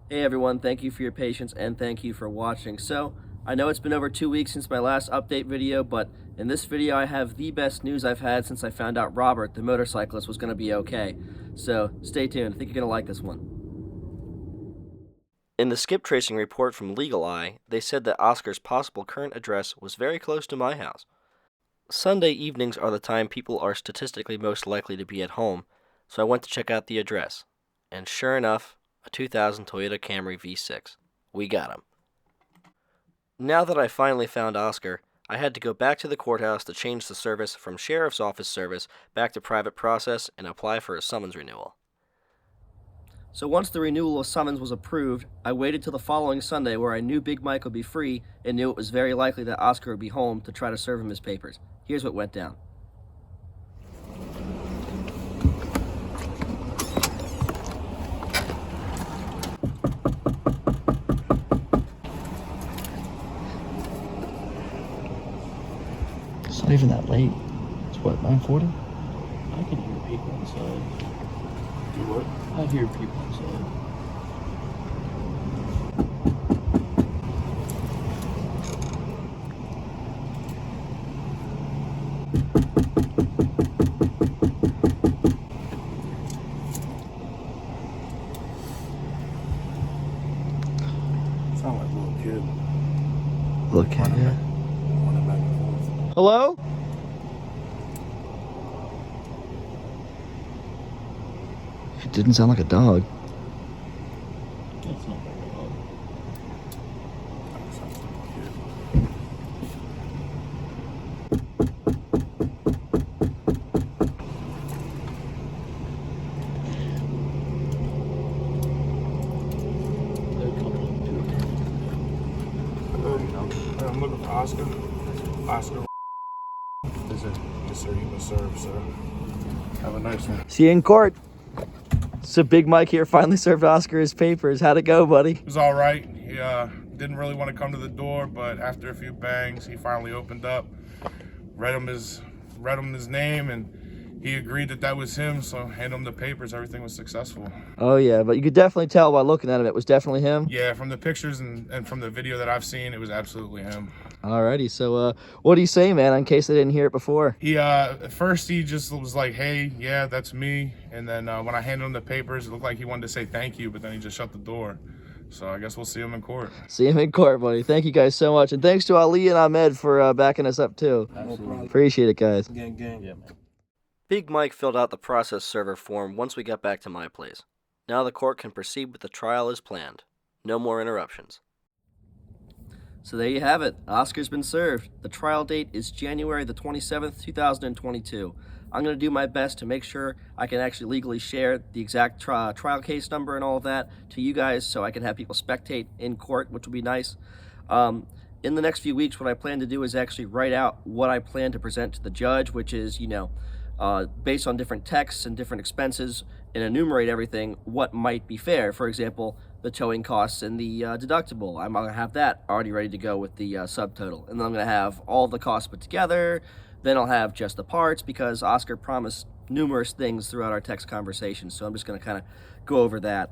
Hey everyone, thank you for your patience and thank you for watching. So, I know it's been over 2 weeks since my last update video, but in this video I have the best news I've had since I found out Robert, the motorcyclist, was going to be okay. So, stay tuned. I think you're going to like this one. In the skip tracing report from Legal Eye, they said that Oscar's possible current address was very close to my house. Sunday evenings are the time people are statistically most likely to be at home, so I went to check out the address. And sure enough, a 2000 Toyota Camry V6. We got him. Now that I finally found Oscar, I had to go back to the courthouse to change the service from sheriff's office service back to private process and apply for a summons renewal. So once the renewal of summons was approved, I waited till the following Sunday where I knew Big Mike would be free and knew it was very likely that Oscar would be home to try to serve him his papers. Here's what went down. It's not even that late. It's what, 9:40? I can hear people inside. Do what? I hear people inside. Sound like a little kid. Look at Running it. back, running back and forth. Hello? It didn't sound like a dog. That's not very loud. Sounds like a kid. They're coming up to I'm looking for Oscar. Oscar. Yes, sir. You must serve, sir. Have a nice one. See you in court. So Big Mike here finally served Oscar his papers. How'd it go, buddy? It was all right. He didn't really want to come to the door, but after a few bangs, he finally opened up, read him his name, and he agreed that that was him. So handed him the papers. Everything was successful. Oh yeah, but you could definitely tell by looking at him it was definitely him. Yeah, from the pictures and from the video that I've seen, it was absolutely him. Alrighty, so what do you say, man, in case they didn't hear it before? He at first he just was like, "Hey, yeah, that's me." And then when I handed him the papers, it looked like he wanted to say thank you, but then he just shut the door. So I guess we'll see him in court. See him in court, buddy. Thank you guys so much, and thanks to Ali and Ahmed for backing us up too. Absolutely. Appreciate it, guys. Gang, gang. Yeah, man. Big Mike filled out the process server form once we got back to my place. Now the court can proceed with the trial as planned. No more interruptions. So there you have it. Oscar's been served. The trial date is January the 27th, 2022. I'm going to do my best to make sure I can actually legally share the exact trial case number and all of that to you guys so I can have people spectate in court, which will be nice. In the next few weeks, what I plan to do is actually write out what I plan to present to the judge, which is, based on different texts and different expenses, and enumerate everything what might be fair. For example, the towing costs and the deductible. I'm going to have that already ready to go with the subtotal. And then I'm going to have all the costs put together. Then I'll have just the parts because Oscar promised numerous things throughout our text conversation. So I'm just going to kind of go over that.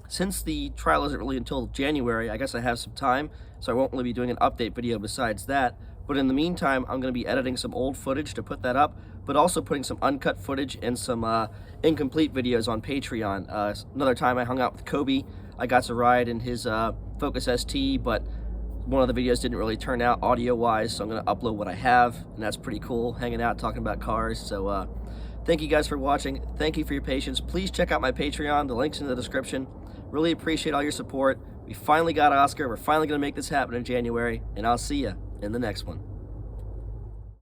Since the trial isn't really until January, I guess I have some time. So I won't really be doing an update video besides that. But in the meantime, I'm going to be editing some old footage to put that up, but also putting some uncut footage and some incomplete videos on Patreon. Another time I hung out with Kobe. I got to ride in his Focus ST, but one of the videos didn't really turn out audio-wise, so I'm going to upload what I have, and that's pretty cool, hanging out, talking about cars. So thank you guys for watching. Thank you for your patience. Please check out my Patreon. The link's in the description. Really appreciate all your support. We finally got Oscar. We're finally going to make this happen in January, and I'll see you in the next one.